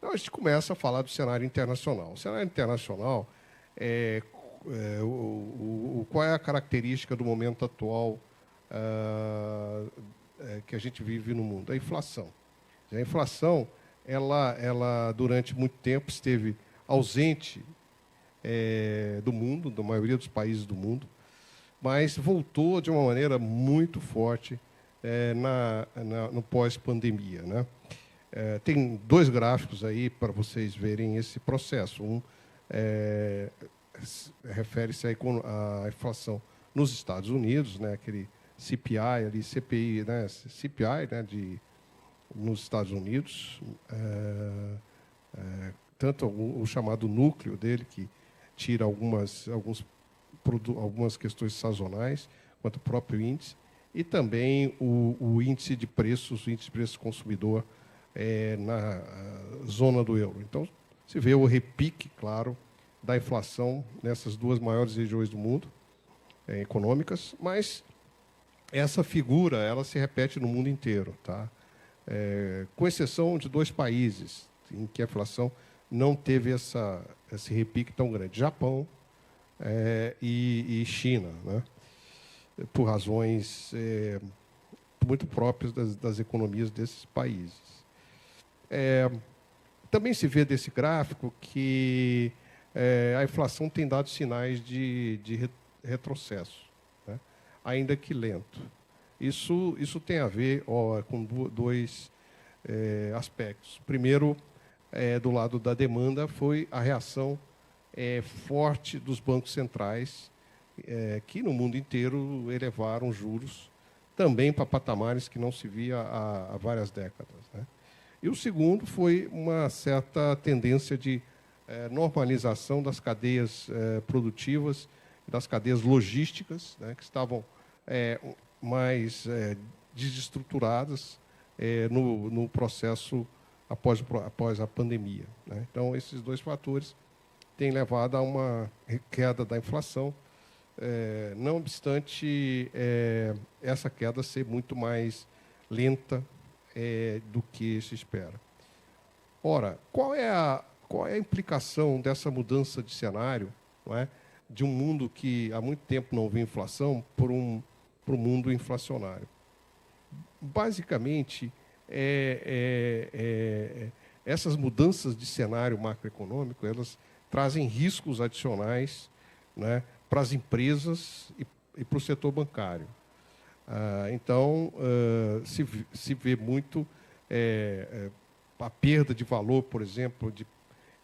Então, a gente começa a falar do cenário internacional. O cenário internacional, qual é a característica do momento atual que a gente vive no mundo? A inflação. A inflação, ela durante muito tempo esteve ausente do mundo, da maioria dos países do mundo, mas voltou de uma maneira muito forte no pós-pandemia, né? Tem dois gráficos aí para vocês verem esse processo. Um refere-se à inflação nos Estados Unidos, né? Aquele CPI ali, CPI, né? CPI, né? Nos Estados Unidos, tanto o chamado núcleo dele, que tira algumas questões sazonais, quanto o próprio índice, e também o índice de preços, o índice de preço consumidor na zona do euro. Então, se vê o repique, claro, da inflação nessas duas maiores regiões do mundo, econômicas, mas essa figura ela se repete no mundo inteiro, tá? Com exceção de dois países em que a inflação não teve esse repique tão grande: Japão e China, né? Por razões muito próprias das economias desses países. Também se vê desse gráfico que a inflação tem dado sinais de retrocesso, né? Ainda que lento. Isso tem a ver com dois aspectos. Primeiro, do lado da demanda, foi a reação forte dos bancos centrais, que no mundo inteiro elevaram juros, também para patamares que não se via há várias décadas, né? E o segundo foi uma certa tendência de normalização das cadeias produtivas, das cadeias logísticas, né, que estavam mais desestruturadas no processo após a pandemia, né? Então, esses dois fatores têm levado a uma queda da inflação, não obstante essa queda ser muito mais lenta do que se espera. Ora, qual é a implicação dessa mudança de cenário, não é, de um mundo que há muito tempo não vê inflação para um mundo inflacionário? Basicamente, essas mudanças de cenário macroeconômico, elas trazem riscos adicionais, né, para as empresas e para o setor bancário. Então, se vê muito a perda de valor, por exemplo,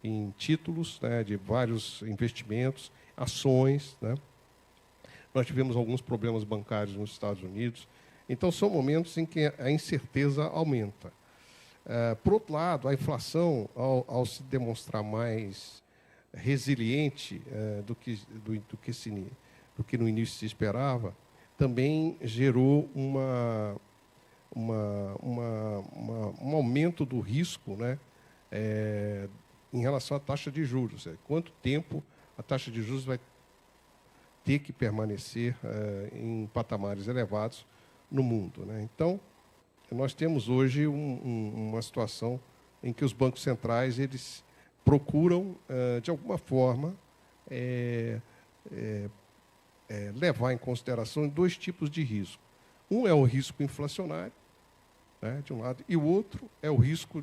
em títulos, né, de vários investimentos, ações, né? Nós tivemos alguns problemas bancários nos Estados Unidos. Então, são momentos em que a incerteza aumenta. Por outro lado, a inflação, ao se demonstrar mais resiliente do que no início se esperava, também gerou um aumento do risco, né, em relação à taxa de juros. Quanto tempo a taxa de juros vai ter que permanecer em patamares elevados no mundo, né? Então, nós temos hoje uma situação em que os bancos centrais eles procuram, de alguma forma, levar em consideração dois tipos de risco. Um é o risco inflacionário, né, de um lado, e o outro é o risco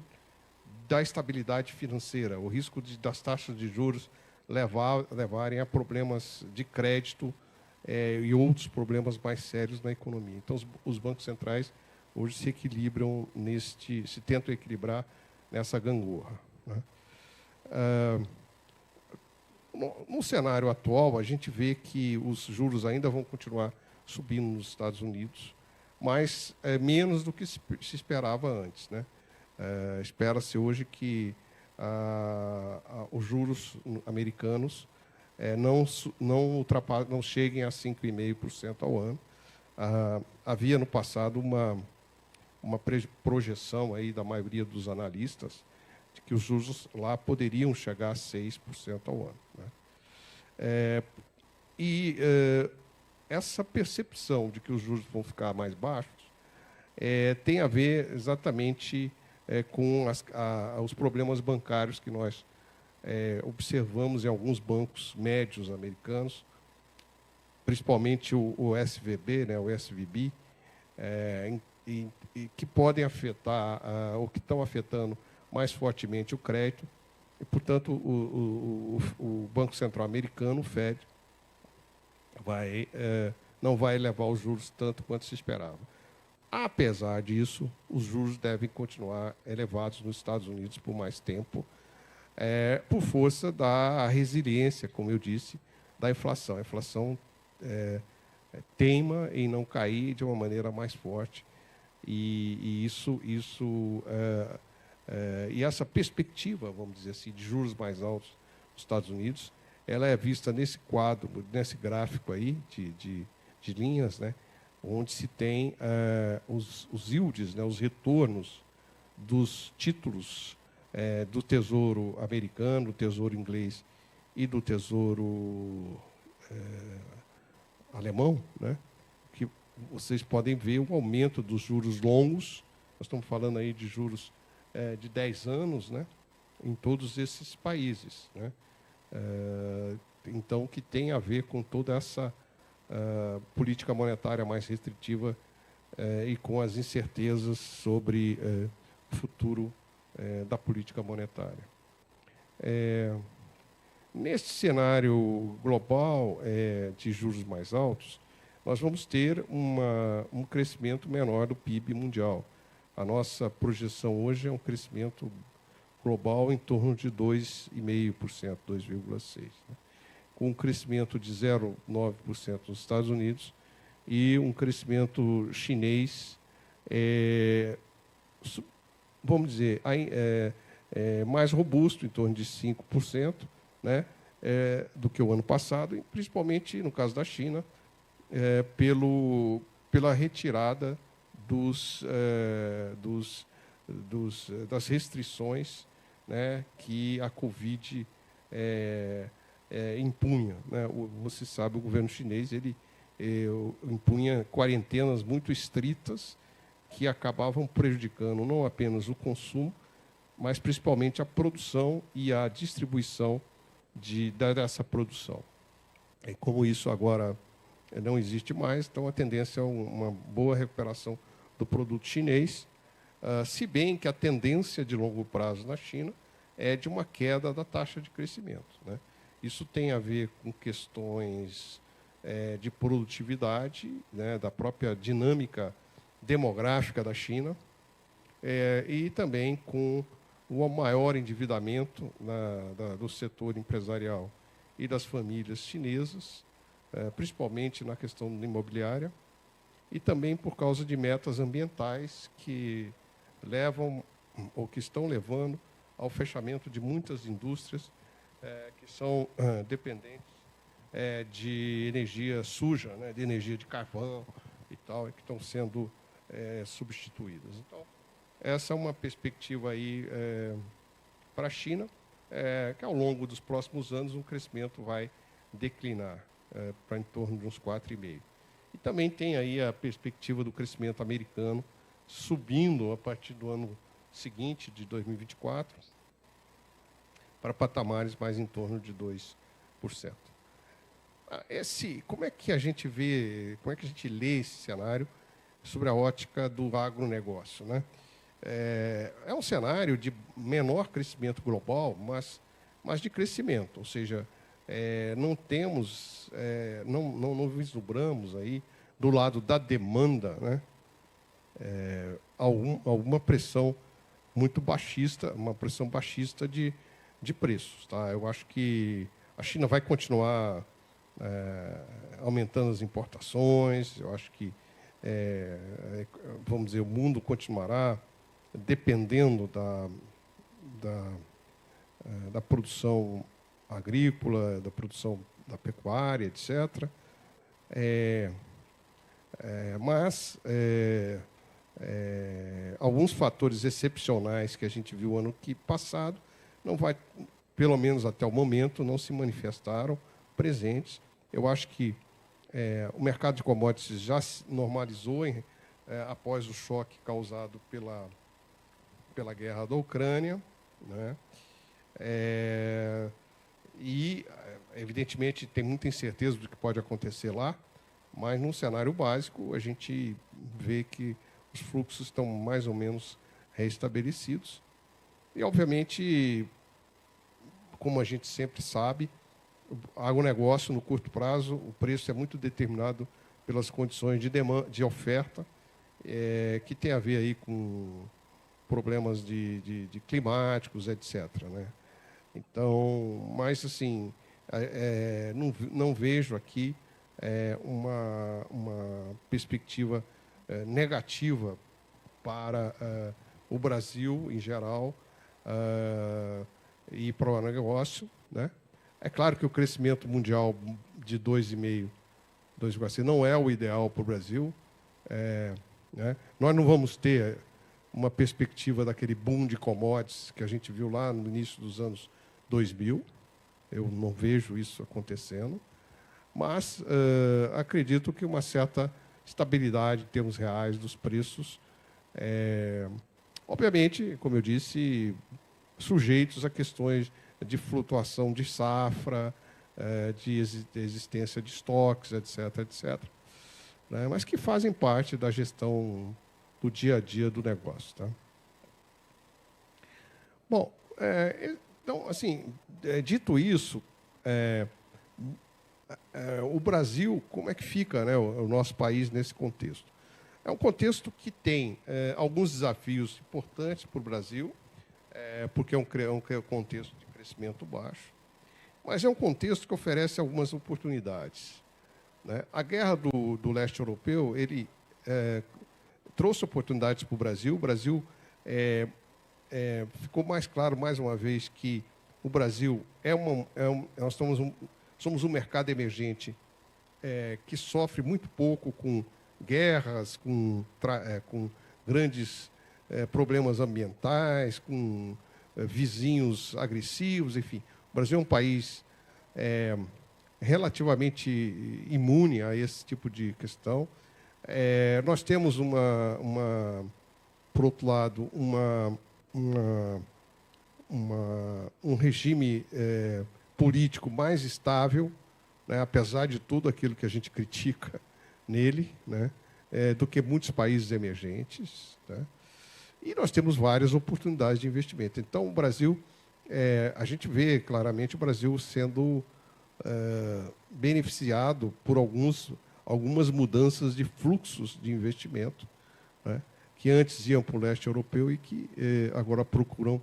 da estabilidade financeira, o risco das taxas de juros levarem a problemas de crédito e outros problemas mais sérios na economia. Então, os bancos centrais hoje se equilibram se tentam equilibrar nessa gangorra, né? No cenário atual, a gente vê que os juros ainda vão continuar subindo nos Estados Unidos, mas menos do que se esperava antes, né? Espera-se hoje que os juros americanos não cheguem a 5,5% ao ano. Havia no passado uma projeção aí da maioria dos analistas de que os juros lá poderiam chegar a 6% ao ano, né? Essa percepção de que os juros vão ficar mais baixos tem a ver exatamente com os problemas bancários que nós observamos em alguns bancos médios americanos, principalmente o SVB, né, o SVB, e que podem afetar, ou que estão afetando mais fortemente o crédito, e, portanto, o Banco Central americano, o Fed, não vai elevar os juros tanto quanto se esperava. Apesar disso, os juros devem continuar elevados nos Estados Unidos por mais tempo, por força da resiliência, como eu disse, da inflação. A inflação teima em não cair de uma maneira mais forte. E essa perspectiva, vamos dizer assim, de juros mais altos nos Estados Unidos, ela é vista nesse quadro, nesse gráfico aí de linhas, né, onde se tem os yields, né, os retornos dos títulos do Tesouro americano, do Tesouro inglês e do Tesouro alemão, né, que vocês podem ver o aumento dos juros longos. Nós estamos falando aí de juros de 10 anos, né, em todos esses países, né? Então, que tem a ver com toda essa política monetária mais restritiva e com as incertezas sobre o futuro da política monetária. Nesse cenário global de juros mais altos, nós vamos ter um crescimento menor do PIB mundial. A nossa projeção hoje é um crescimento global em torno de 2,5%, 2,6%, né? Com um crescimento de 0,9% nos Estados Unidos e um crescimento chinês, vamos dizer, mais robusto, em torno de 5%, né, do que o ano passado, e principalmente, no caso da China, pela retirada das restrições, né, que a Covid impunha, né? Você sabe, o governo chinês ele impunha quarentenas muito estritas que acabavam prejudicando não apenas o consumo, mas principalmente a produção e a distribuição dessa produção. E como isso agora não existe mais, então a tendência é uma boa recuperação do produto chinês, se bem que a tendência de longo prazo na China é de uma queda da taxa de crescimento, né? Isso tem a ver com questões de produtividade, né, da própria dinâmica demográfica da China, e também com o maior endividamento do setor empresarial e das famílias chinesas, principalmente na questão imobiliária, e também por causa de metas ambientais que levam, ou que estão levando, ao fechamento de muitas indústrias que são dependentes de energia suja, né, de energia de carvão e tal, e que estão sendo substituídas. Então, essa é uma perspectiva aí para a China, que ao longo dos próximos anos o crescimento vai declinar para em torno de uns 4,5%. E também tem aí a perspectiva do crescimento americano subindo a partir do ano seguinte, de 2024, para patamares mais em torno de 2%. Como é que a gente vê, como é que a gente lê esse cenário sobre a ótica do agronegócio, né? É um cenário de menor crescimento global, mas de crescimento, ou seja, não temos, não vislumbramos aí do lado da demanda, né, alguma pressão muito baixista, uma pressão baixista de preços, tá? Eu acho que a China vai continuar aumentando as importações. Eu acho que, vamos dizer, o mundo continuará dependendo da produção agrícola, da produção da pecuária, etc. Mas alguns fatores excepcionais que a gente viu ano passado não vai, pelo menos até o momento, não se manifestaram presentes. Eu acho que o mercado de commodities já se normalizou após o choque causado pela guerra da Ucrânia, né? E, evidentemente, tem muita incerteza do que pode acontecer lá, mas, num cenário básico, a gente vê que os fluxos estão mais ou menos restabelecidos. E, obviamente, como a gente sempre sabe, o agronegócio, no curto prazo, o preço é muito determinado pelas condições de demanda, de oferta, que tem a ver aí com problemas de climáticos, etc., né? Então, mas assim, não vejo aqui uma perspectiva negativa para o Brasil em geral e para o negócio, né? É claro que o crescimento mundial de 2,5, 2,6 não é o ideal para o Brasil, né? Nós não vamos ter uma perspectiva daquele boom de commodities que a gente viu lá no início dos anos 2000. Eu não vejo isso acontecendo, mas acredito que uma certa estabilidade em termos reais dos preços, obviamente, como eu disse, sujeitos a questões de flutuação de safra, de existência de estoques, etc., etc., né, mas que fazem parte da gestão do dia a dia do negócio. Tá? Bom, então, assim, dito isso, o Brasil, como é que fica, né, o nosso país nesse contexto? É um contexto que tem alguns desafios importantes para o Brasil, porque é um contexto de crescimento baixo, mas é um contexto que oferece algumas oportunidades, né? A guerra do leste europeu, ele trouxe oportunidades para o Brasil. O Brasil ficou mais claro, mais uma vez, que o Brasil nós somos um mercado emergente que sofre muito pouco com guerras, com grandes problemas ambientais, com vizinhos agressivos, enfim. O Brasil é um país relativamente imune a esse tipo de questão. Nós temos, por outro lado, um regime político mais estável, né, apesar de tudo aquilo que a gente critica nele, né, do que muitos países emergentes, né? E nós temos várias oportunidades de investimento. Então, o Brasil, a gente vê claramente o Brasil sendo beneficiado por algumas mudanças de fluxos de investimento, né, que antes iam para o leste europeu e que agora procuram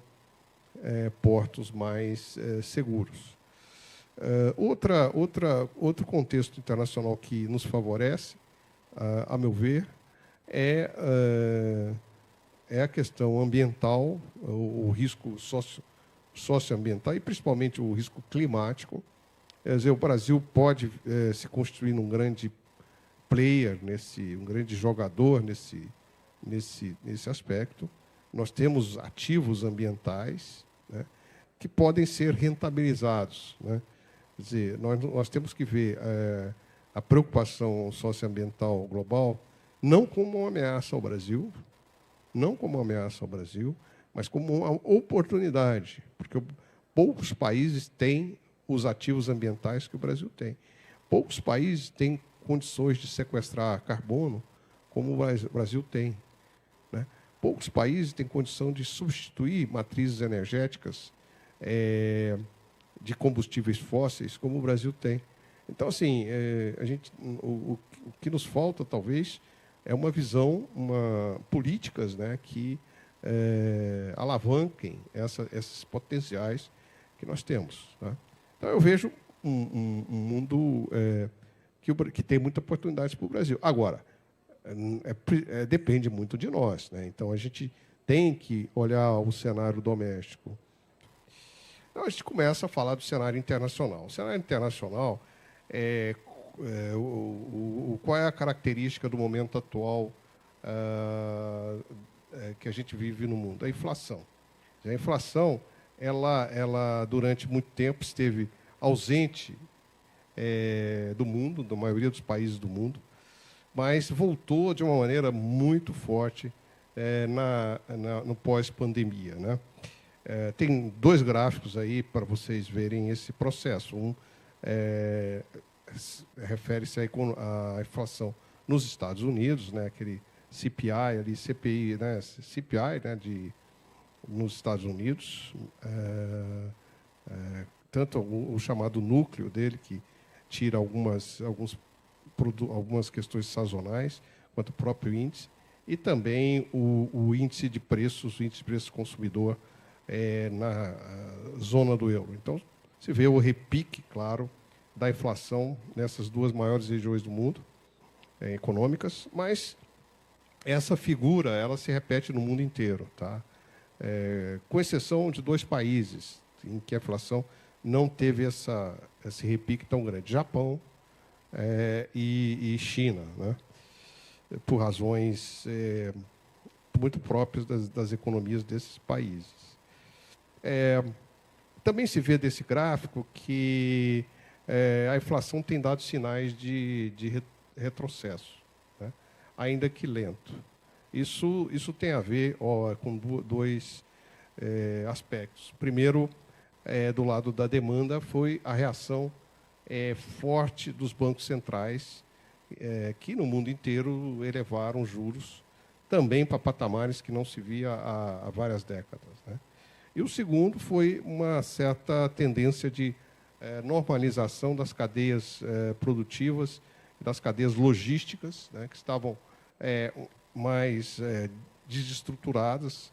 portos mais seguros. Outro contexto internacional que nos favorece, a meu ver, é a questão ambiental, o risco socioambiental e, principalmente, o risco climático. Quer dizer, o Brasil pode se construir num grande player, um grande jogador nesse aspecto. Nós temos ativos ambientais, né, que podem ser rentabilizados, né? Quer dizer, nós temos que ver a preocupação socioambiental global não como uma ameaça ao Brasil, mas como uma oportunidade, porque poucos países têm os ativos ambientais que o Brasil tem. Poucos países têm condições de sequestrar carbono como o Brasil tem, né? Poucos países têm condição de substituir matrizes energéticas de combustíveis fósseis como o Brasil tem. Então, assim, o que nos falta, talvez, é uma visão, políticas, né, que alavanquem esses potenciais que nós temos. Tá? Então, eu vejo um mundo que tem muita oportunidade para o Brasil. Agora, depende muito de nós, né? Então, a gente tem que olhar o cenário doméstico. Então, a gente começa a falar do cenário internacional. O cenário internacional, qual é a característica do momento atual que a gente vive no mundo? A inflação. A inflação, ela durante muito tempo esteve ausente do mundo, da maioria dos países do mundo, mas voltou de uma maneira muito forte no pós-pandemia, né? Tem dois gráficos aí para vocês verem esse processo. Um refere-se à inflação nos Estados Unidos, né? Aquele CPI ali, CPI, né? CPI, né? Nos Estados Unidos, tanto o chamado núcleo dele, que tira algumas questões sazonais, quanto o próprio índice, e também o índice de preços, o índice de preço consumidor na zona do euro. Então, se vê o repique, claro, da inflação nessas duas maiores regiões do mundo econômicas, mas essa figura ela se repete no mundo inteiro, tá? Com exceção de dois países em que a inflação não teve esse repique tão grande: Japão e China, né? Por razões muito próprias das economias desses países. Também se vê desse gráfico que a inflação tem dado sinais de retrocesso, né? Ainda que lento. Isso tem a ver com dois aspectos. Primeiro, do lado da demanda, foi a reação forte dos bancos centrais, que no mundo inteiro elevaram juros, também para patamares que não se via há várias décadas, né? E o segundo foi uma certa tendência de normalização das cadeias produtivas, das cadeias logísticas, né, que estavam mais desestruturadas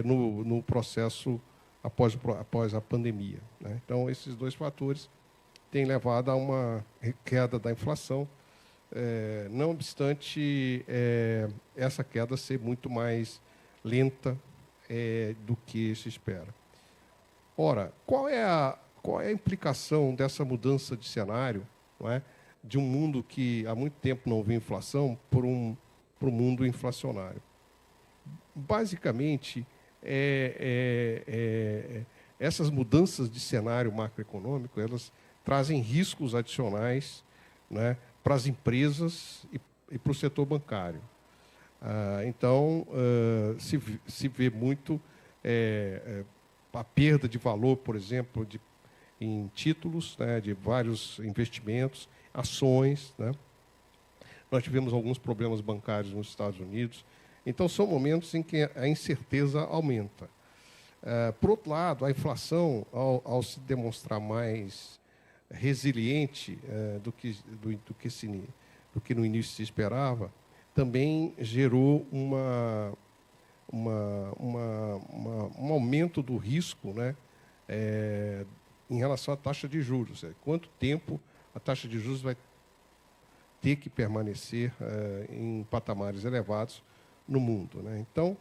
no processo após a pandemia, né? Então, esses dois fatores têm levado a uma queda da inflação, não obstante essa queda ser muito mais lenta do que se espera. Ora, qual é a implicação dessa mudança de cenário, não é, de um mundo que há muito tempo não vê inflação para um mundo inflacionário? Basicamente, essas mudanças de cenário macroeconômico, elas trazem riscos adicionais, né, para as empresas e para o setor bancário. Então, se vê muito a perda de valor, por exemplo, em títulos, né, de vários investimentos, ações, né? Nós tivemos alguns problemas bancários nos Estados Unidos. Então, são momentos em que a incerteza aumenta. Por outro lado, a inflação, ao se demonstrar mais resiliente do que no início se esperava, também gerou um aumento do risco, né, em relação à taxa de juros. Quanto tempo a taxa de juros vai ter que permanecer em patamares elevados no mundo, né? Então,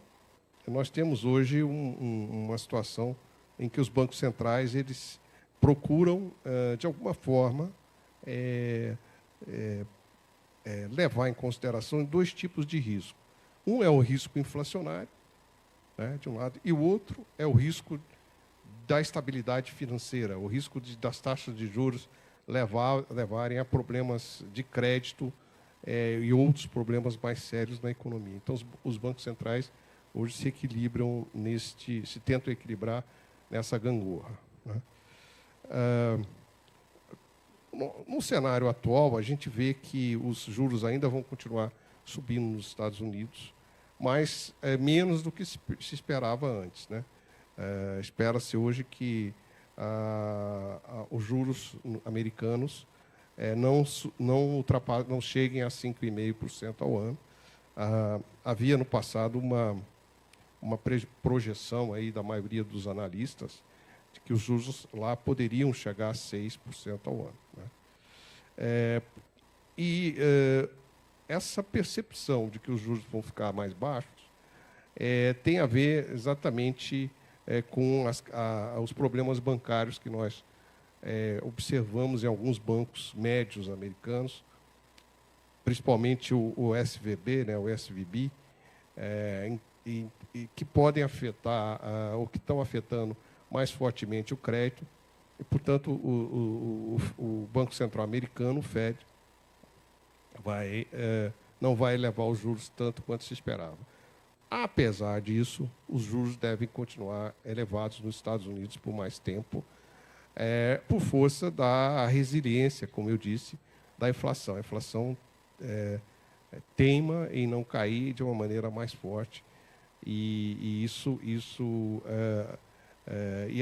nós temos hoje uma situação em que os bancos centrais eles procuram, de alguma forma, levar em consideração dois tipos de risco. Um é o risco inflacionário, né, de um lado, e o outro é o risco da estabilidade financeira, o risco das taxas de juros levarem a problemas de crédito e outros problemas mais sérios na economia. Então, os bancos centrais hoje se equilibram se tentam equilibrar nessa gangorra, né? No cenário atual, a gente vê que os juros ainda vão continuar subindo nos Estados Unidos, mas menos do que se esperava antes, né? Espera-se hoje que os juros americanos não cheguem a 5,5% ao ano. Havia no passado uma projeção aí da maioria dos analistas de que os juros lá poderiam chegar a 6% ao ano, né? Essa percepção de que os juros vão ficar mais baixos tem a ver exatamente com os problemas bancários que nós observamos em alguns bancos médios americanos, principalmente o SVB, né, o SVB, e que podem afetar, ou que estão afetando mais fortemente o crédito, e, portanto, o Banco Central americano, o Fed, não vai elevar os juros tanto quanto se esperava. Apesar disso, os juros devem continuar elevados nos Estados Unidos por mais tempo, por força da resiliência, como eu disse, da inflação. A inflação teima em não cair de uma maneira mais forte. E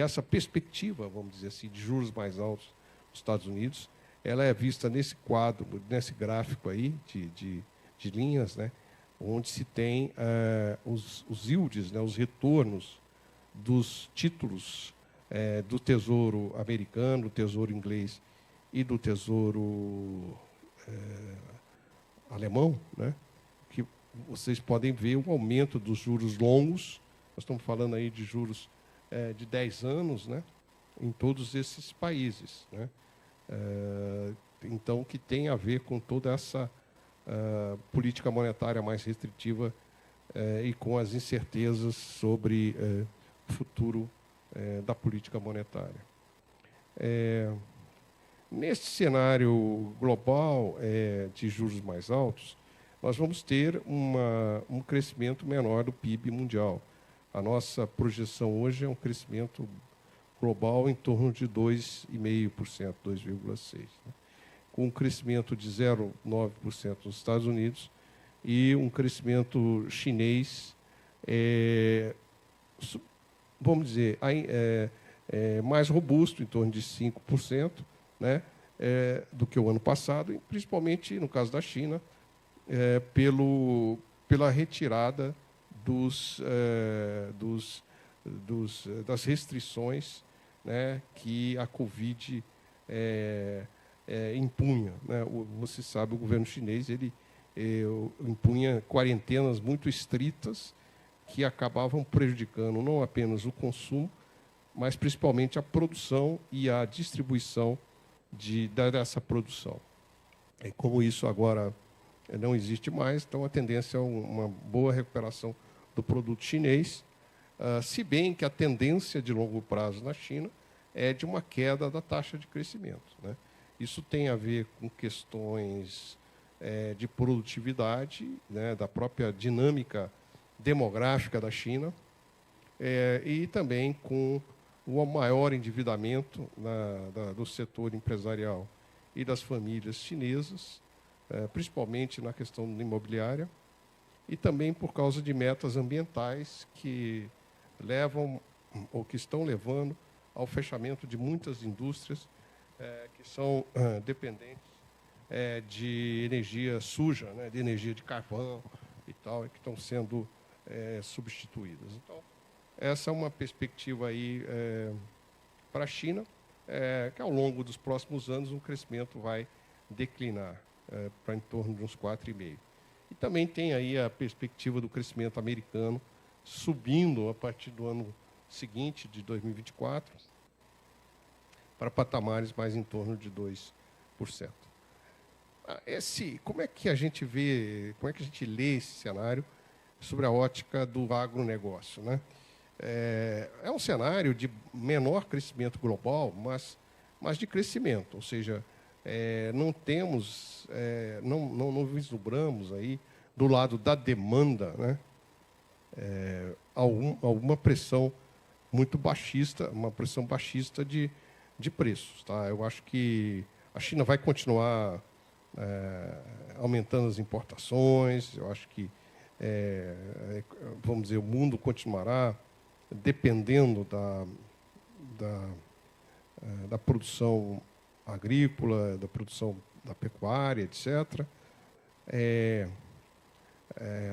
essa perspectiva, vamos dizer assim, de juros mais altos nos Estados Unidos, ela é vista nesse quadro, nesse gráfico aí de linhas, né, onde se tem os yields, né, os retornos dos títulos do Tesouro americano, do Tesouro inglês e do Tesouro alemão, né, que vocês podem ver o aumento dos juros longos. Nós estamos falando aí de juros de 10 anos, né, em todos esses países, né? Então, que tem a ver com toda essa política monetária mais restritiva e com as incertezas sobre o futuro da política monetária. Nesse cenário global de juros mais altos, nós vamos ter um crescimento menor do PIB mundial. A nossa projeção hoje é um crescimento global em torno de 2,5%, 2,6%, né? Com um crescimento de 0,9% nos Estados Unidos e um crescimento chinês, vamos dizer, mais robusto, em torno de 5%, né, do que o ano passado, e principalmente, no caso da China, pela retirada das restrições, né, que a Covid impunha, né? Você sabe, o governo chinês ele impunha quarentenas muito estritas que acabavam prejudicando não apenas o consumo, mas principalmente a produção e a distribuição dessa produção. E como isso agora não existe mais, então a tendência é uma boa recuperação do produto chinês, se bem que a tendência de longo prazo na China é de uma queda da taxa de crescimento, né? Isso tem a ver com questões de produtividade, né, da própria dinâmica demográfica da China, e também com o maior endividamento do setor empresarial e das famílias chinesas, principalmente na questão imobiliária, e também por causa de metas ambientais que levam ou que estão levando ao fechamento de muitas indústrias que são dependentes de energia suja, né, de energia de carvão e tal, e que estão sendo substituídas. Então, essa é uma perspectiva aí para a China, que ao longo dos próximos anos o crescimento vai declinar para em torno de uns 4,5%. E também tem aí a perspectiva do crescimento americano subindo a partir do ano seguinte, de 2024, para patamares mais em torno de 2%. Como é que a gente vê, como é que a gente lê esse cenário sobre a ótica do agronegócio, né? É um cenário de menor crescimento global, mas de crescimento, ou seja, não temos, não vislumbramos aí do lado da demanda, né, alguma pressão muito baixista, uma pressão baixista de preços, tá? Eu acho que a China vai continuar aumentando as importações. Eu acho que vamos dizer, o mundo continuará dependendo da produção agrícola, da produção da pecuária, etc.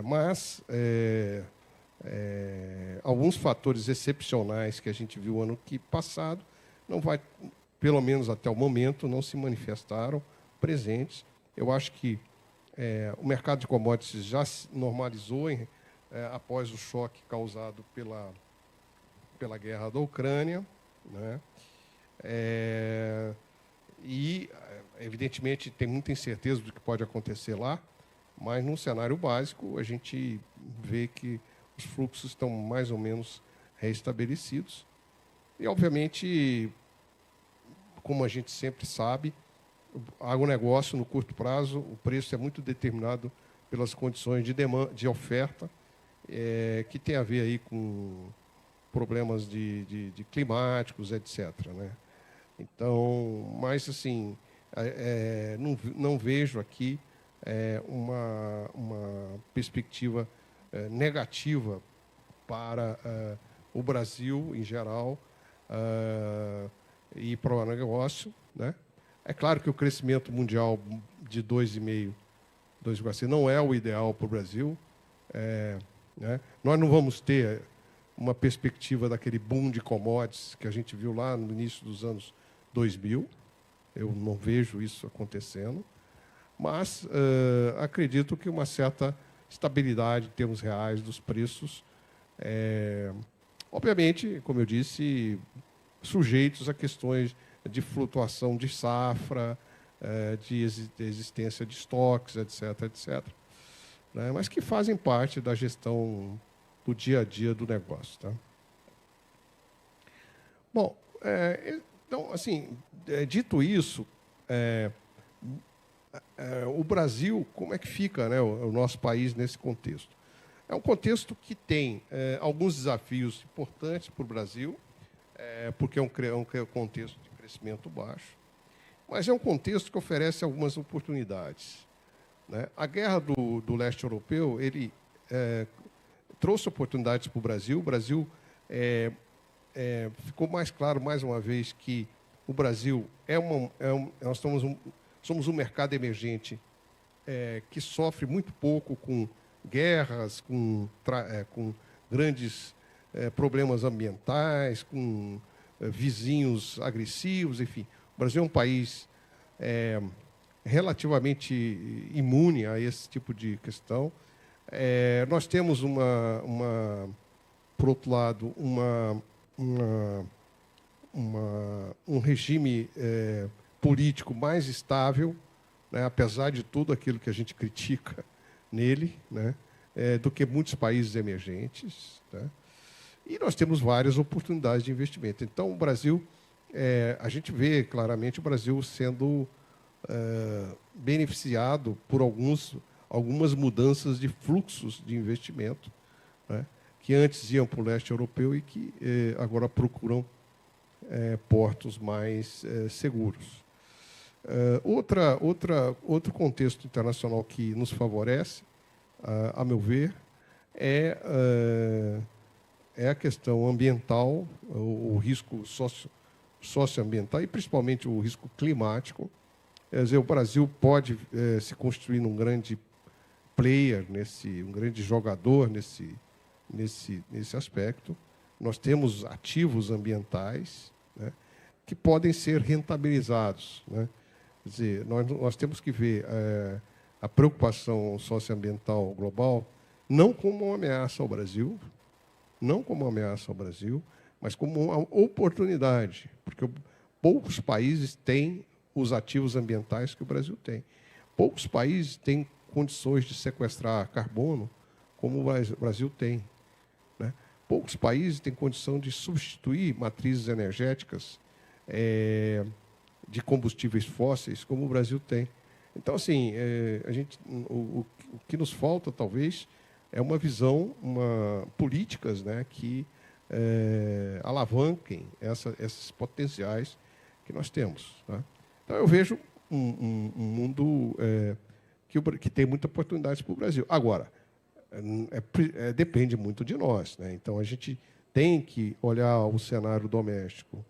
Mas alguns fatores excepcionais que a gente viu ano passado pelo menos até o momento, não se manifestaram presentes. Eu acho que o mercado de commodities já se normalizou após o choque causado pela guerra da Ucrânia, né? E, evidentemente, tem muita incerteza do que pode acontecer lá, mas, num cenário básico, a gente vê que os fluxos estão mais ou menos reestabelecidos. E, obviamente, como a gente sempre sabe, o agronegócio, no curto prazo, o preço é muito determinado pelas condições de oferta que tem a ver aí com problemas de climáticos, etc., né? Então, mas assim, não vejo aqui uma perspectiva negativa para o Brasil em geral e para o negócio, né? É claro que o crescimento mundial de 2,5, 2,6 não é o ideal para o Brasil. Né? Nós não vamos ter uma perspectiva daquele boom de commodities que a gente viu lá no início dos anos 2000. Eu não vejo isso acontecendo. Mas acredito que uma certa estabilidade em termos reais dos preços, obviamente, como eu disse, sujeitos a questões de flutuação de safra, de existência de estoques, etc., etc., né? Mas que fazem parte da gestão do dia a dia do negócio. Tá? Bom, então, assim, dito isso, o Brasil, como é que fica, né, o nosso país nesse contexto? É um contexto que tem alguns desafios importantes para o Brasil, porque é um contexto de crescimento baixo, mas é um contexto que oferece algumas oportunidades. Né? A guerra do leste europeu, ele trouxe oportunidades para o Brasil. O Brasil ficou mais claro, mais uma vez, que o Brasil nós somos um mercado emergente que sofre muito pouco com guerras, com grandes problemas ambientais, com vizinhos agressivos, enfim. O Brasil é um país relativamente imune a esse tipo de questão. Nós temos, por outro lado, um regime político mais estável, né, apesar de tudo aquilo que a gente critica nele, né, do que muitos países emergentes. Né? E nós temos várias oportunidades de investimento. Então, o Brasil, a gente vê claramente o Brasil sendo beneficiado por algumas mudanças de fluxos de investimento, né, que antes iam para o leste europeu e que agora procuram portos mais seguros. Outro contexto internacional que nos favorece, a meu ver, é a questão ambiental, o risco socioambiental e, principalmente, o risco climático. Quer dizer, o Brasil pode se construir num grande player, um grande jogador nesse aspecto. Nós temos ativos ambientais, né, que podem ser rentabilizados. Né? Quer dizer, nós temos que ver a preocupação socioambiental global não como uma ameaça ao Brasil, mas como uma oportunidade, porque poucos países têm os ativos ambientais que o Brasil tem. Poucos países têm condições de sequestrar carbono como o Brasil tem. Né? Poucos países têm condição de substituir matrizes energéticas de combustíveis fósseis como o Brasil tem. Então, assim, o que nos falta, talvez, é uma visão, políticas, né, que alavanquem esses potenciais que nós temos. Tá? Então, eu vejo um mundo que tem muita oportunidade para o Brasil. Agora, depende muito de nós. Né? Então, a gente tem que olhar o cenário doméstico